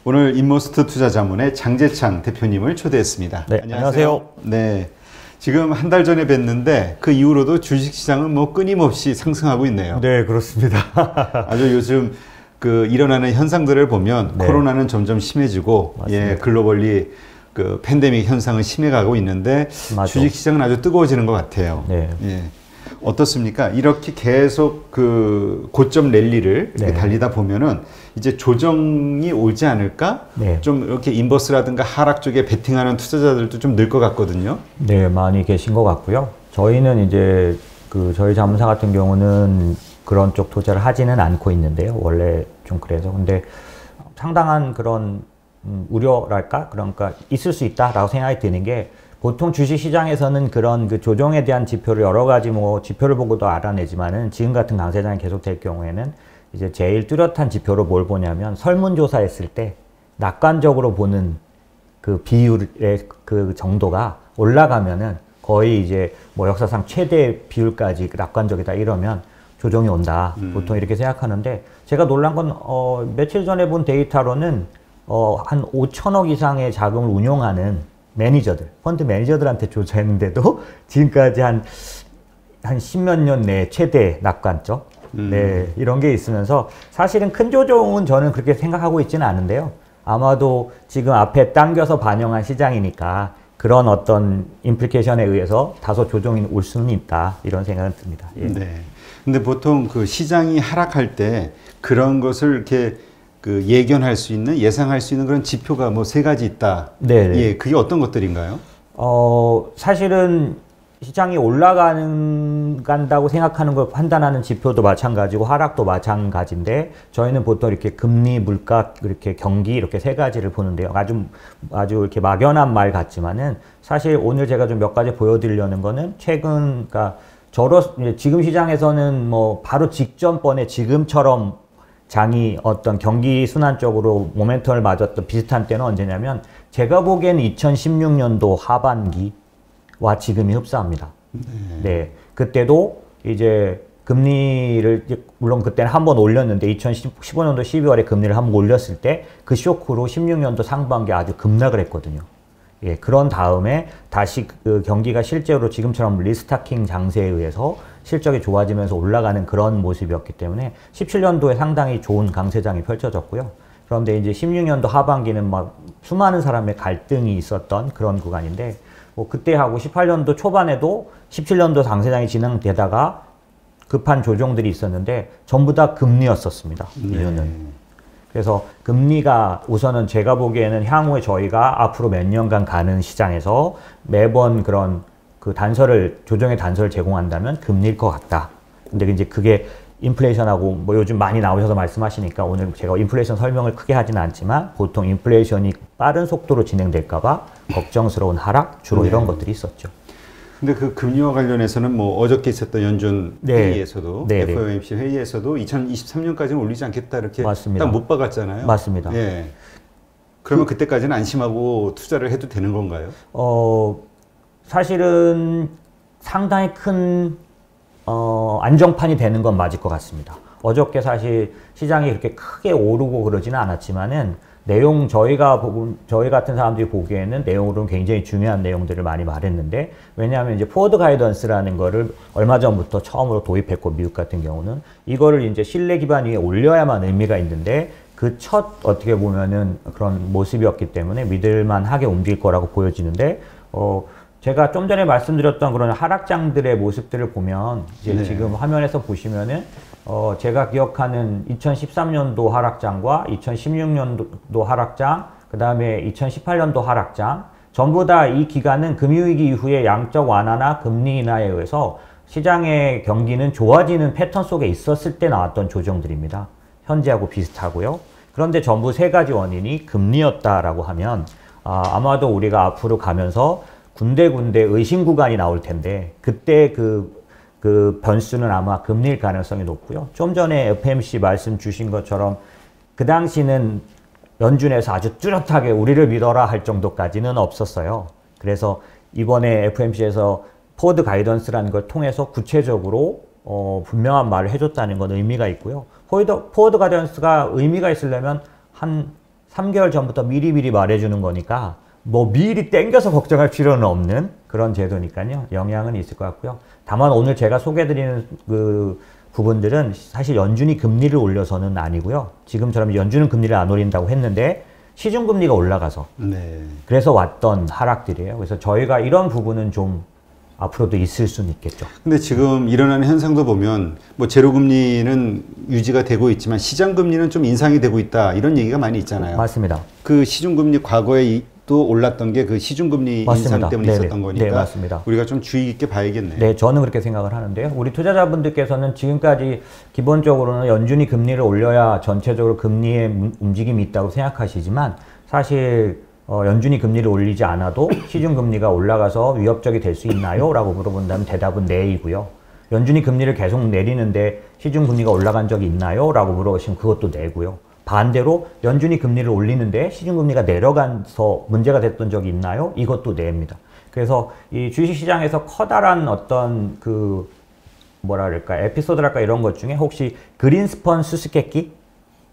오늘 인모스트 투자자문의 장재창 대표님을 초대했습니다. 네, 안녕하세요. 네, 지금 한 달 전에 뵀는데 그 이후로도 주식시장은 뭐 끊임없이 상승하고 있네요. 네, 그렇습니다. 아주 요즘 그 일어나는 현상들을 보면 네. 코로나는 점점 심해지고, 맞습니다. 예, 글로벌리 그 팬데믹 현상은 심해가고 있는데 맞아. 주식시장은 아주 뜨거워지는 것 같아요. 네. 예. 어떻습니까? 이렇게 계속 그 고점 랠리를 네. 달리다 보면은 이제 조정이 오지 않을까? 네. 좀 이렇게 인버스라든가 하락 쪽에 베팅하는 투자자들도 좀 늘 것 같거든요. 네, 많이 계신 것 같고요. 저희는 이제 저희 자문사 같은 경우는 그런 쪽 투자를 하지는 않고 있는데요. 원래 좀 그래서. 근데 상당한 그런 우려랄까? 그러니까 있을 수 있다라고 생각이 드는 게, 보통 주식시장에서는 그런 그 조정에 대한 지표를 여러 가지 지표를 보고도 알아내지만은, 지금 같은 강세장이 계속될 경우에는 이제 제일 뚜렷한 지표로 뭘 보냐면, 설문조사했을 때 낙관적으로 보는 그 비율의 그 정도가 올라가면은 거의 이제 역사상 최대 비율까지 낙관적이다 이러면 조정이 온다. 보통 이렇게 생각하는데, 제가 놀란 건 며칠 전에 본 데이터로는 한 5천억 이상의 자금을 운용하는 매니저들, 펀드 매니저들한테 조사했는데도 지금까지 한 십몇 년 내에 최대 낙관적, 네, 이런 게 있으면서, 사실은 큰 조정은 저는 그렇게 생각하고 있지는 않은데요. 아마도 지금 앞에 당겨서 반영한 시장이니까 그런 어떤 임플리케이션에 의해서 다소 조정이 올 수는 있다, 이런 생각은 듭니다. 예. 네. 근데 보통 그 시장이 하락할 때 그런 것을 이렇게 그 예견할 수 있는, 예상할 수 있는 그런 지표가 뭐 세 가지 있다. 네. 예, 그게 어떤 것들인가요? 사실은 시장이 올라간다고 생각하는 걸 판단하는 지표도 마찬가지고 하락도 마찬가지인데, 저희는 보통 이렇게 금리, 물가, 이렇게 경기, 이렇게 세 가지를 보는데요. 아주 이렇게 막연한 말 같지만은, 사실 오늘 제가 좀 몇 가지 보여드리려는 거는, 그러니까 지금 시장에서는 바로 직전번에 지금처럼 장이 어떤 경기 순환 쪽으로 모멘텀을 맞았던 비슷한 때는 언제냐면, 제가 보기에는 2016년도 하반기와 지금이 흡사합니다. 네. 그때도 이제 금리를, 물론 그때는 한번 올렸는데, 2015년도 12월에 금리를 한번 올렸을 때 그 쇼크로 16년도 상반기에 아주 급락을 했거든요. 예, 그런 다음에 다시 그 경기가 실제로 지금처럼 리스타킹 장세에 의해서 실적이 좋아지면서 올라가는 그런 모습이었기 때문에 17년도에 상당히 좋은 강세장이 펼쳐졌고요. 그런데 이제 16년도 하반기는 수많은 사람의 갈등이 있었던 그런 구간인데, 그때하고 18년도 초반에도 17년도 강세장이 진행되다가 급한 조정들이 있었는데 전부 다 금리였었습니다. 이유는. 그래서 금리가 우선은 제가 보기에는 향후에 저희가 앞으로 몇 년간 가는 시장에서 매번 그런 조정의 단서를 제공한다면 금리일 것 같다. 근데 이제 그게 인플레이션하고 요즘 많이 나오셔서 말씀하시니까 오늘 제가 인플레이션 설명을 크게 하지는 않지만, 보통 인플레이션이 빠른 속도로 진행될까봐 걱정스러운 하락, 주로 이런 것들이 있었죠. 근데 그 금리와 관련해서는 어저께 있었던 연준 회의에서도, FOMC 회의에서도 2023년까지는 올리지 않겠다, 이렇게 맞습니다. 딱 못 박았잖아요. 맞습니다. 예. 그러면 그때까지는 안심하고 투자를 해도 되는 건가요? 사실은 상당히 큰 안정판이 되는 건 맞을 것 같습니다. 어저께 사실 시장이 그렇게 크게 오르고 그러지는 않았지만은, 저희 같은 사람들이 보기에는 내용으로는 굉장히 중요한 내용들을 많이 말했는데, 왜냐하면 이제 포워드 가이던스라는 거를 얼마 전부터 처음으로 도입했고, 미국 같은 경우는 이거를 이제 신뢰 기반 위에 올려야만 의미가 있는데, 그 어떻게 보면은 그런 모습이었기 때문에 믿을만하게 움직일 거라고 보여지는데, 제가 좀 전에 말씀드렸던 그런 하락장들의 모습들을 보면, 이제 지금 화면에서 보시면은, 제가 기억하는 2013년도 하락장과 2016년도 하락장, 그 다음에 2018년도 하락장, 전부 다 이 기간은 금융위기 이후에 양적 완화나 금리 인하에 의해서 시장의 경기는 좋아지는 패턴 속에 있었을 때 나왔던 조정들입니다. 현재하고 비슷하고요. 그런데 전부 세 가지 원인이 금리였다라고 하면, 아마도 우리가 앞으로 가면서 군데군데 의심 구간이 나올 텐데, 그때 그 변수는 아마 금리일 가능성이 높고요. 좀 전에 FMC 말씀 주신 것처럼 그 당시는 연준에서 아주 뚜렷하게 우리를 믿어라 할 정도까지는 없었어요. 그래서 이번에 FMC에서 포워드 가이던스라는 걸 통해서 구체적으로 분명한 말을 해줬다는 건 의미가 있고요. 포워드 가이던스가 의미가 있으려면 한 3개월 전부터 미리미리 말해주는 거니까 뭐 미리 땡겨서 걱정할 필요는 없는 그런 제도니까요. 영향은 있을 것 같고요. 다만 오늘 제가 소개해드리는 그 부분들은 사실 연준이 금리를 올려서는 아니고요. 지금처럼 연준은 금리를 안 올린다고 했는데 시중금리가 올라가서 네. 그래서 왔던 하락들이에요. 그래서 저희가 이런 부분은 좀 앞으로도 있을 수는 있겠죠. 근데 지금 일어나는 현상도 보면 뭐 제로금리는 유지가 되고 있지만 시장금리는 좀 인상이 되고 있다 이런 얘기가 많이 있잖아요. 맞습니다. 그 시중금리 과거에 또 올랐던 게 그 시중금리 맞습니다. 인상 때문에 네네. 있었던 거니까 네, 맞습니다. 우리가 좀 주의 깊게 봐야겠네요. 네, 저는 그렇게 생각을 하는데요. 우리 투자자분들께서는 지금까지 기본적으로는 연준이 금리를 올려야 전체적으로 금리의 움직임이 있다고 생각하시지만 사실 연준이 금리를 올리지 않아도 시중금리가 올라가서 위협적이 될 수 있나요? 라고 물어본다면 대답은 네이고요. 연준이 금리를 계속 내리는데 시중금리가 올라간 적이 있나요? 라고 물어보시면 그것도 네고요. 반대로 연준이 금리를 올리는데 시중금리가 내려가서 문제가 됐던 적이 있나요? 이것도 네입니다. 그래서 이 주식시장에서 커다란 어떤 그 뭐라 그럴까 에피소드랄까 이런 것 중에 혹시 그린스펀 수수께끼?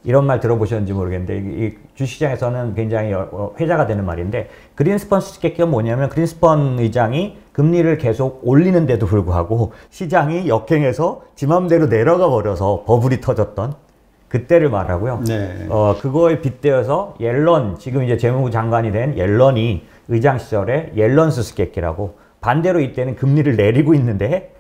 이런 말 들어보셨는지 모르겠는데 이 주식시장에서는 굉장히 회자가 되는 말인데 그린스펀 수수께끼가 뭐냐면 그린스펀 의장이 금리를 계속 올리는데도 불구하고 시장이 역행해서 지 맘대로 내려가 버려서 버블이 터졌던 그때를 말하고요. 네. 그거에 빗대어서 옐런, 지금 이제 재무부 장관이 된 옐런이 의장 시절에 옐런 수수께끼라고 반대로 이때는 금리를 내리고 있는데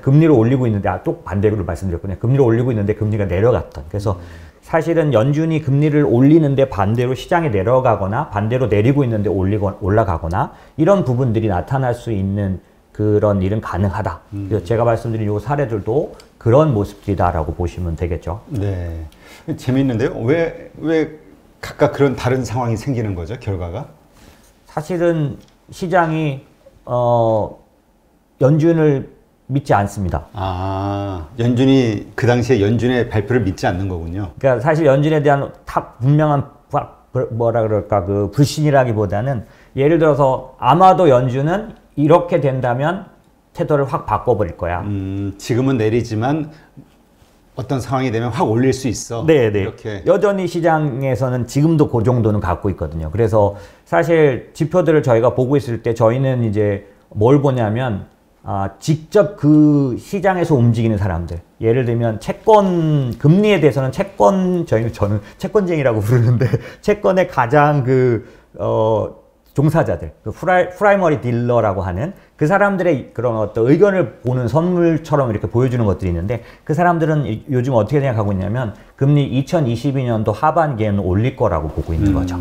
금리를 올리고 있는데 또 반대로 말씀드렸군요. 금리를 올리고 있는데 금리가 내려갔던. 그래서 사실은 연준이 금리를 올리는데 반대로 시장에 내려가거나 반대로 내리고 있는데 올라가거나 이런 부분들이 나타날 수 있는 그런 일은 가능하다. 그래서 제가 말씀드린 요 사례들도 그런 모습들이다라고 보시면 되겠죠. 네. 재밌는데요. 왜 각각 그런 다른 상황이 생기는 거죠, 결과가? 사실은 시장이 연준을 믿지 않습니다. 연준이 그 당시에 연준의 발표를 믿지 않는 거군요. 그러니까 사실 연준에 대한 분명한 뭐라 그럴까 그 불신이라기보다는 예를 들어서 아마도 연준은 이렇게 된다면 태도를 확 바꿔버릴 거야. 지금은 내리지만 어떤 상황이 되면 확 올릴 수 있어. 네네. 이렇게. 여전히 시장에서는 지금도 그 정도는 갖고 있거든요. 그래서 사실 지표들을 저희가 보고 있을 때 저희는 이제 뭘 보냐면 직접 그 시장에서 움직이는 사람들. 예를 들면 채권 금리에 대해서는 저는 채권쟁이라고 부르는데 채권의 가장 종사자들, 프라이머리 딜러라고 하는 그 사람들의 그런 어떤 의견을 보는 선물처럼 이렇게 보여주는 것들이 있는데 그 사람들은 요즘 어떻게 생각하고 있냐면 금리 2022년도 하반기에는 올릴 거라고 보고 있는 거죠.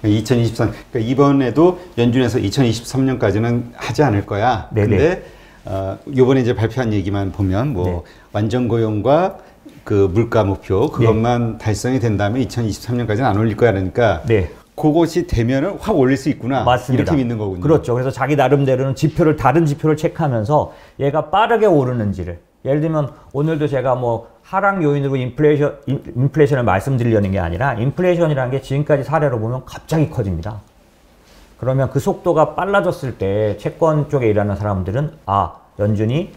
2023, 그러니까 이번에도 연준에서 2023년까지는 하지 않을 거야. 네네. 근데 요번에 이제 발표한 얘기만 보면 네. 완전 고용과 그 물가 목표 그것만 달성이 된다면 2023년까지는 안 올릴 거야. 그러니까 네. 그것이 되면은 확 올릴 수 있구나. 맞습니다. 이렇게 믿는 거군요. 그렇죠. 그래서 자기 나름대로는 다른 지표를 체크하면서 얘가 빠르게 오르는지를. 예를 들면 오늘도 제가 뭐 하락 요인으로 인플레이션을 말씀드리려는 게 아니라 인플레이션이라는 게 지금까지 사례로 보면 갑자기 커집니다. 그러면 그 속도가 빨라졌을 때 채권 쪽에 일하는 사람들은 연준이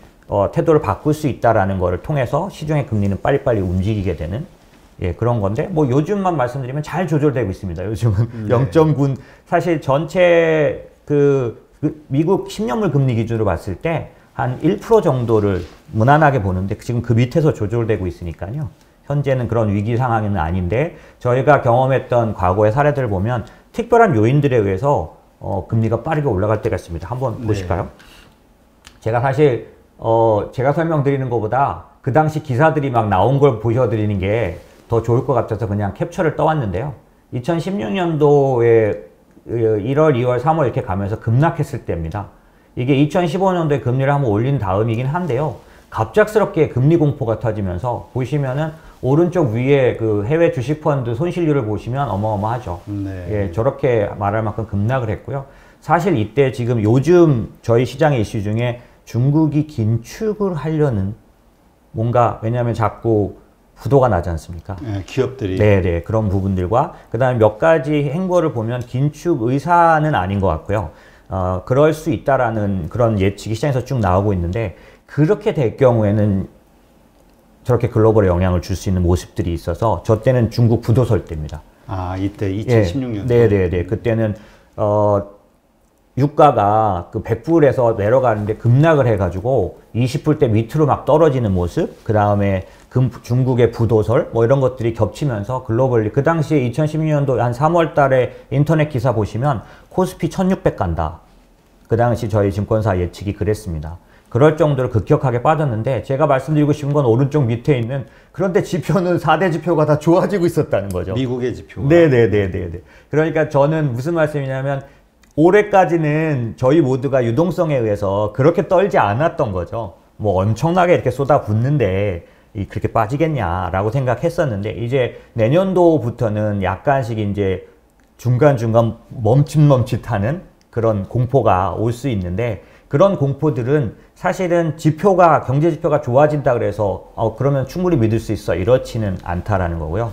태도를 바꿀 수 있다라는 거를 통해서 시중의 금리는 빨리빨리 움직이게 되는 그런 건데 뭐 요즘만 말씀드리면 잘 조절되고 있습니다. 요즘은 0.9 사실 전체 미국 10년물 금리 기준으로 봤을 때 한 1% 정도를 무난하게 보는데 지금 그 밑에서 조절되고 있으니까요. 현재는 그런 위기 상황은 아닌데 저희가 경험했던 과거의 사례들을 보면 특별한 요인들에 의해서 금리가 빠르게 올라갈 때가 있습니다. 한번 보실까요? 제가 사실 제가 설명드리는 것보다 그 당시 기사들이 막 나온 걸 보여드리는 게 더 좋을 것 같아서 그냥 캡처를 떠왔는데요. 2016년도에 1월, 2월, 3월 이렇게 가면서 급락했을 때입니다. 이게 2015년도에 금리를 한번 올린 다음이긴 한데요. 갑작스럽게 금리 공포가 터지면서 보시면은 오른쪽 위에 그 해외 주식펀드 손실률을 보시면 어마어마하죠. 네. 저렇게 말할 만큼 급락을 했고요. 사실 이때 지금 요즘 저희 시장의 이슈 중에 중국이 긴축을 하려는 뭔가 왜냐하면 자꾸 부도가 나지 않습니까? 기업들이. 네네. 그런 부분들과 그 다음에 몇 가지 행보를 보면 긴축 의사는 아닌 것 같고요. 그럴 수 있다라는 그런 예측이 시장에서 쭉 나오고 있는데 그렇게 될 경우에는 저렇게 글로벌에 영향을 줄 수 있는 모습들이 있어서 저 때는 중국 부도설 때입니다. 아, 이때 2016년. 네네네. 그때는 유가가 그 100불에서 내려가는데 급락을 해가지고 20불대 밑으로 막 떨어지는 모습, 그 다음에 중국의 부도설 뭐 이런 것들이 겹치면서 글로벌리 그 당시에 2016년도 한 3월 달에 인터넷 기사 보시면 코스피 1600 간다. 그 당시 저희 증권사 예측이 그랬습니다. 그럴 정도로 급격하게 빠졌는데 제가 말씀드리고 싶은 건 오른쪽 밑에 있는 그런데 지표는 4대 지표가 다 좋아지고 있었다는 거죠. 미국의 지표가. 네네네네. 그러니까 저는 무슨 말씀이냐면 올해까지는 저희 모두가 유동성에 의해서 그렇게 떨지 않았던 거죠. 뭐 엄청나게 이렇게 쏟아붓는데 그렇게 빠지겠냐라고 생각했었는데 이제 내년도부터는 약간씩 이제 중간중간 멈칫멈칫하는 그런 공포가 올 수 있는데 그런 공포들은 사실은 지표가 경제 지표가 좋아진다 그래서 그러면 충분히 믿을 수 있어 이렇지는 않다라는 거고요.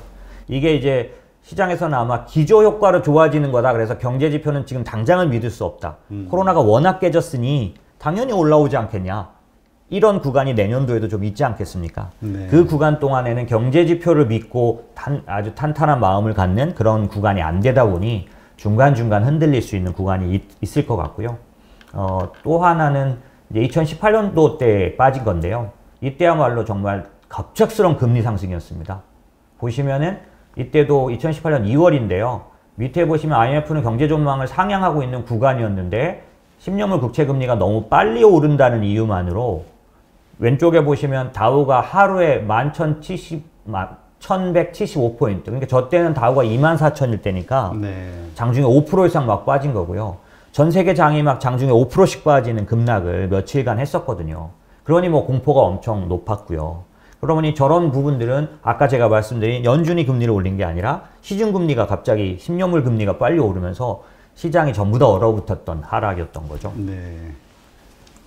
이게 이제 시장에서는 아마 기저 효과로 좋아지는 거다. 그래서 경제 지표는 지금 당장은 믿을 수 없다. 코로나가 워낙 깨졌으니 당연히 올라오지 않겠냐. 이런 구간이 내년도에도 좀 있지 않겠습니까? 네. 그 구간 동안에는 경제 지표를 믿고 아주 탄탄한 마음을 갖는 그런 구간이 안 되다 보니 중간중간 흔들릴 수 있는 구간이 있을 것 같고요. 또 하나는 이제 2018년도 때 빠진 건데요. 이때야말로 정말 갑작스러운 금리 상승이었습니다. 보시면은 이때도 2018년 2월인데요. 밑에 보시면 IMF는 경제 전망을 상향하고 있는 구간이었는데 10년물 국채 금리가 너무 빨리 오른다는 이유만으로 왼쪽에 보시면 다우가 하루에 1175포인트. 그러니까 저 때는 다우가 24,000일 때니까 네. 장중에 5% 이상 막 빠진 거고요. 전 세계 장이 막 장중에 5%씩 빠지는 급락을 며칠간 했었거든요. 그러니 뭐 공포가 엄청 높았고요. 그러니 저런 부분들은 아까 제가 말씀드린 연준이 금리를 올린 게 아니라 시중금리가 갑자기 10년물 금리가 빨리 오르면서 시장이 전부 다 얼어붙었던 하락이었던 거죠. 네.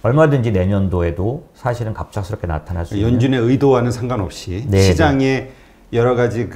얼마든지 내년도에도 사실은 갑작스럽게 나타날 수 있는 연준의 의도와는 상관없이 네, 시장의 여러 가지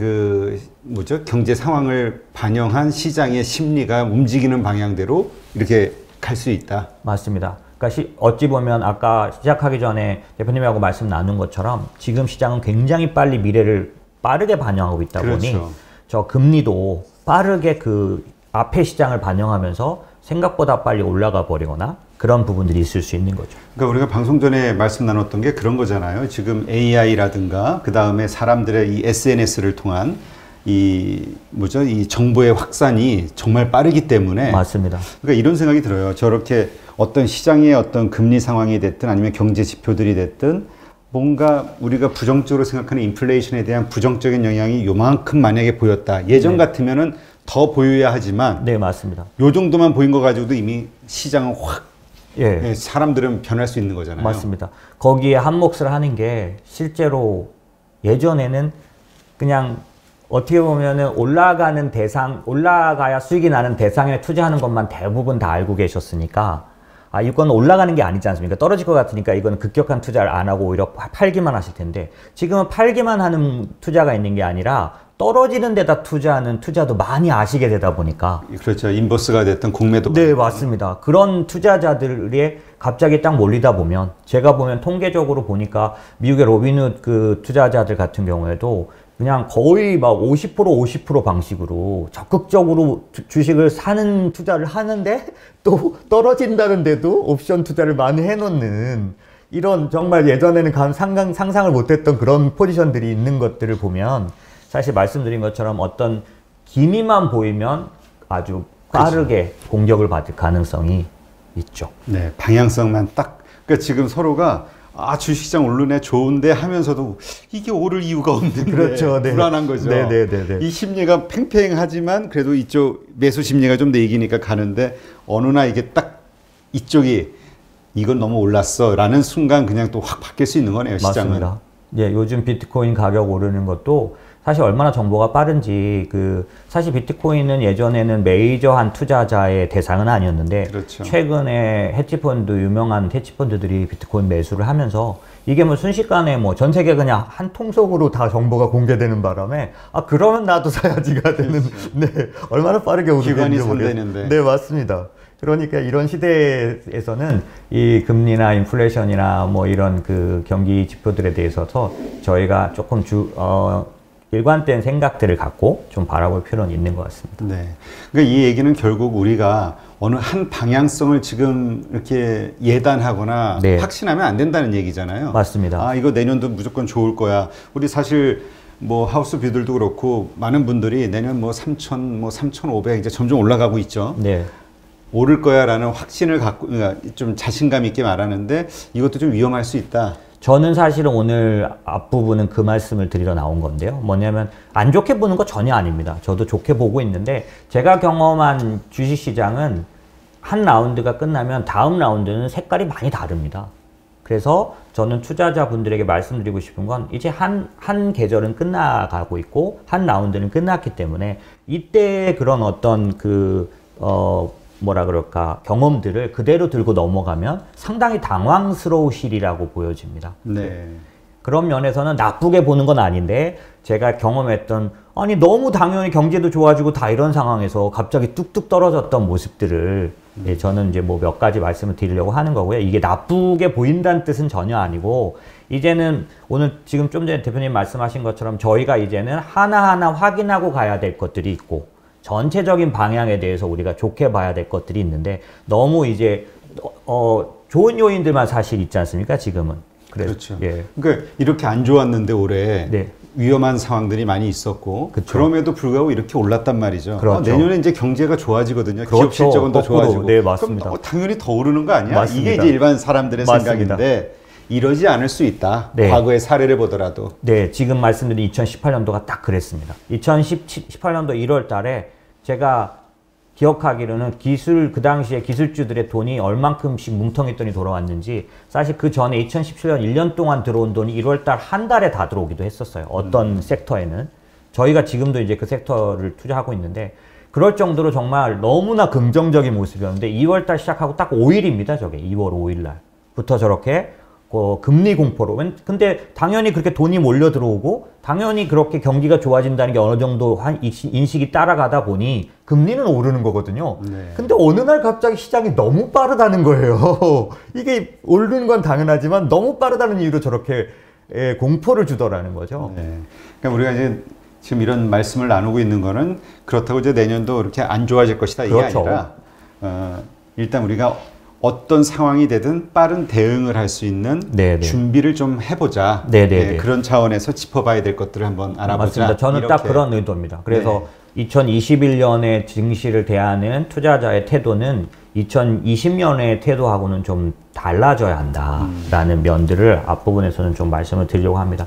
경제 상황을 반영한 시장의 심리가 움직이는 방향대로 이렇게 갈 수 있다. 맞습니다. 그러니까 어찌 보면 아까 시작하기 전에 대표님하고 말씀 나눈 것처럼 지금 시장은 굉장히 빨리 미래를 빠르게 반영하고 있다 보니 그렇죠. 저 금리도 빠르게 그 앞에 시장을 반영하면서 생각보다 빨리 올라가 버리거나 그런 부분들이 있을 수 있는 거죠. 그러니까 우리가 방송 전에 말씀 나눴던 게 그런 거잖아요. 지금 AI라든가 그 다음에 사람들의 이 SNS를 통한 이 정보의 확산이 정말 빠르기 때문에 맞습니다. 그러니까 이런 생각이 들어요. 저렇게 어떤 시장의 어떤 금리 상황이 됐든 아니면 경제 지표들이 됐든 뭔가 우리가 부정적으로 생각하는 인플레이션에 대한 부정적인 영향이 요만큼 만약에 보였다. 예전 같으면은 더 보여야 하지만 네, 맞습니다. 요 정도만 보인 거 가지고도 이미 시장은 확 예. 사람들은 변할 수 있는 거잖아요. 맞습니다. 거기에 한몫을 하는 게 실제로 예전에는 그냥 어떻게 보면은 올라가야 수익이 나는 대상에 투자하는 것만 대부분 다 알고 계셨으니까 이건 올라가는 게 아니지 않습니까? 떨어질 것 같으니까 이건 급격한 투자를 안 하고 오히려 팔기만 하실 텐데 지금은 팔기만 하는 투자가 있는 게 아니라 떨어지는 데다 투자하는 투자도 많이 아시게 되다 보니까 그렇죠. 인버스가 됐든 공매도. 네, 맞습니다. 그런 투자자들이 갑자기 딱 몰리다 보면 제가 보면 통계적으로 보니까 미국의 로빈훗 그 투자자들 같은 경우에도 그냥 거의 막 50% 방식으로 적극적으로 주식을 사는 투자를 하는데 또 떨어진다는데도 옵션 투자를 많이 해놓는 이런 정말 예전에는 상상을 못했던 그런 포지션들이 있는 것들을 보면 사실 말씀드린 것처럼 어떤 기미만 보이면 아주 빠르게 그렇죠. 공격을 받을 가능성이 있죠. 네, 방향성만 딱. 그러니까 지금 서로가 주식시장 오르네 좋은데 하면서도 이게 오를 이유가 없는데 그렇죠. 네. 불안한 거죠. 네. 이 심리가 팽팽하지만 그래도 이쪽 매수 심리가 좀 더 이기니까 가는데 어느 날 이게 딱 이쪽이 이건 너무 올랐어 라는 순간 그냥 또 확 바뀔 수 있는 거네요. 시장은. 맞습니다. 예, 요즘 비트코인 가격 오르는 것도 사실 얼마나 정보가 빠른지 사실 비트코인은 예전에는 메이저한 투자자의 대상은 아니었는데 그렇죠. 최근에 유명한 헤지펀드들이 비트코인 매수를 하면서 이게 뭐 순식간에 뭐 전 세계 그냥 한 통속으로 다 정보가 공개되는 바람에 그러면 나도 사야지가 되는 네, 얼마나 빠르게 오르는지 모르겠는데. 네, 맞습니다. 그러니까 이런 시대에서는 이 금리나 인플레이션이나 뭐 이런 그 경기 지표들에 대해서 저희가 조금 일관된 생각들을 갖고 좀 바라볼 필요는 있는 것 같습니다. 네. 그러니까 이 얘기는 결국 우리가 어느 한 방향성을 지금 이렇게 예단하거나 네. 확신하면 안 된다는 얘기잖아요. 맞습니다. 아, 이거 내년도 무조건 좋을 거야. 우리 사실 뭐 하우스 뷰들도 그렇고 많은 분들이 내년 뭐 3,000, 뭐 3,500 이제 점점 올라가고 있죠. 네. 오를 거야라는 확신을 갖고 그러니까 좀 자신감 있게 말하는데 이것도 좀 위험할 수 있다. 저는 사실은 오늘 앞부분은 그 말씀을 드리러 나온 건데요. 뭐냐면 안 좋게 보는 거 전혀 아닙니다. 저도 좋게 보고 있는데 제가 경험한 주식시장은 한 라운드가 끝나면 다음 라운드는 색깔이 많이 다릅니다. 그래서 저는 투자자분들에게 말씀드리고 싶은 건 이제 한 계절은 끝나가고 있고 한 라운드는 끝났기 때문에 이때 그런 어떤 뭐라 그럴까 경험들을 그대로 들고 넘어가면 상당히 당황스러우시리라고 보여집니다. 네. 그런 면에서는 나쁘게 보는 건 아닌데 제가 경험했던 아니 너무 당연히 경제도 좋아지고 다 이런 상황에서 갑자기 뚝뚝 떨어졌던 모습들을 예, 저는 이제 뭐 몇 가지 말씀을 드리려고 하는 거고요. 이게 나쁘게 보인다는 뜻은 전혀 아니고 이제는 오늘 지금 좀 전에 대표님 말씀하신 것처럼 저희가 이제는 하나하나 확인하고 가야 될 것들이 있고 전체적인 방향에 대해서 우리가 좋게 봐야 될 것들이 있는데 너무 이제 좋은 요인들만 사실 있지 않습니까 지금은. 그렇죠. 예. 그러니까 이렇게 안 좋았는데 올해 네. 위험한 상황들이 많이 있었고 그쵸. 그럼에도 불구하고 이렇게 올랐단 말이죠. 그렇죠. 내년에 이제 경제가 좋아지거든요. 그렇죠. 기업 실적은 더 거꾸로. 좋아지고. 네, 맞습니다. 그럼 당연히 더 오르는 거 아니야? 맞습니다. 이게 이제 일반 사람들의 맞습니다. 생각인데 이러지 않을 수 있다. 네. 과거의 사례를 보더라도. 네, 지금 말씀드린 2018년도가 딱 그랬습니다. 2018년도 1월 달에 제가 기억하기로는 그 당시에 기술주들의 돈이 얼만큼씩 뭉텅이 돈이 돌아왔는지 사실 그 전에 2017년 1년 동안 들어온 돈이 1월 달 한 달에 다 들어오기도 했었어요. 어떤 섹터에는. 저희가 지금도 이제 그 섹터를 투자하고 있는데 그럴 정도로 정말 너무나 긍정적인 모습이었는데 2월 달 시작하고 딱 5일입니다. 저게 2월 5일 날부터 저렇게 금리 공포로. 근데 당연히 그렇게 돈이 몰려 들어오고 당연히 그렇게 경기가 좋아진다는 게 어느 정도 인식이 따라가다 보니 금리는 오르는 거거든요. 네. 근데 어느 날 갑자기 시장이 너무 빠르다는 거예요. 이게 오르는 건 당연하지만 너무 빠르다는 이유로 저렇게 공포를 주더라는 거죠. 네. 그러니까 우리가 이제 지금 이런 말씀을 나누고 있는 거는 그렇다고 이제 내년도 이렇게 안 좋아질 것이다 이게 그렇죠. 아니라 일단 우리가 어떤 상황이 되든 빠른 대응을 할 수 있는 네네. 준비를 좀 해보자. 네네네. 그런 차원에서 짚어봐야 될 것들을 한번 알아보자. 맞습니다. 저는 이렇게. 딱 그런 의도입니다. 그래서 2021년에 증시를 대하는 투자자의 태도는 2020년의 태도하고는 좀 달라져야 한다라는 면들을 앞부분에서는 좀 말씀을 드리려고 합니다.